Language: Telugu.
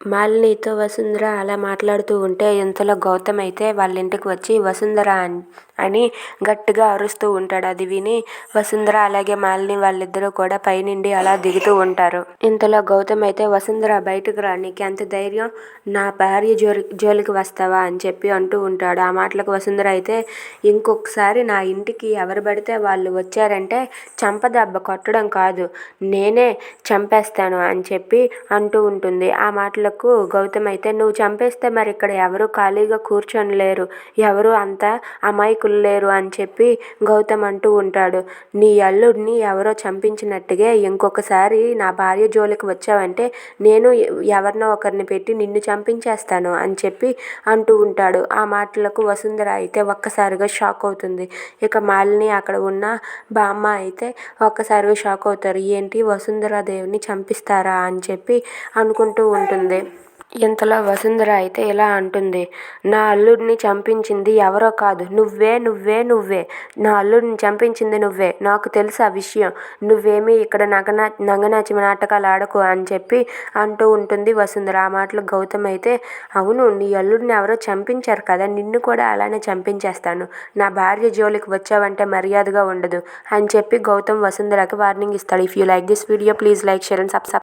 మాలినితో వసుంధర అలా మాట్లాడుతూ ఉంటే ఇంతలో గౌతమ్ అయితే వాళ్ళ ఇంటికి వచ్చి వసుంధర అని గట్టిగా అరుస్తూ ఉంటాడు. అది విని వసుంధర అలాగే మాలిని వాళ్ళిద్దరూ కూడా పైనుండి అలా దిగుతూ ఉంటారు. ఇంతలో గౌతమ్ అయితే వసుంధర బయటకు రా, నీకు ఎంత ధైర్యం, నా భార్య జోలికి వస్తావా అని చెప్పి అంటూ ఉంటాడు. ఆ మాటలకు వసుంధర అయితే ఇంకొకసారి నా ఇంటికి ఎవరు పడితే వాళ్ళు వచ్చారంటే చంపదెబ్బ కొట్టడం కాదు, నేనే చంపేస్తాను అని చెప్పి అంటూ ఉంటుంది. ఆ మాటలకు గౌతమ్ అయితే నువ్వు చంపేస్తే మరి ఇక్కడ ఎవరు ఖాళీగా కూర్చొని లేరు, ఎవరు అంత అమాయకులు లేరు అని చెప్పి గౌతమ్ అంటూ ఉంటాడు. నీ అల్లుడిని ఎవరో చంపించినట్టుగా ఇంకొకసారి నా భార్య జోలికి వచ్చావంటే నేను ఎవరినో ఒకరిని పెట్టి నిన్ను చంపించేస్తాను అని చెప్పి అంటూ ఉంటాడు. ఆ మాటలకు వసుంధర అయితే ఒక్కసారిగా షాక్ అవుతుంది. ఇక మాలిని అక్కడ ఉన్న బామ్మ అయితే ఒక్కసారిగా షాక్ అవుతారు. ఏంటి వసుంధరాదేవిని చంపిస్తారా అని చెప్పి అనుకుంటూ ఉంటుంది. ఇంతలో వసుంధర అయితే ఇలా అంటుంది, నా అల్లుడిని చంపించింది ఎవరో కాదు, నువ్వే నువ్వే నువ్వే నా అల్లుడిని చంపించింది నువ్వే, నాకు తెలుసు ఆ విషయం, నువ్వేమీ ఇక్కడ నంగనాచి నాటకాలు ఆడకు అని చెప్పి అంటూ ఉంటుంది వసుంధర. ఆ మాటలు గౌతమ్ అయితే అవును, నీ అల్లుడిని ఎవరో చంపించారు కదా, నిన్ను కూడా అలానే చంపించేస్తాను, నా భార్య జోలికి వచ్చావంటే మర్యాదగా ఉండదు అని చెప్పి గౌతమ్ వసుంధరకి వార్నింగ్ ఇస్తాడు. If you like this video please like, share and subscribe.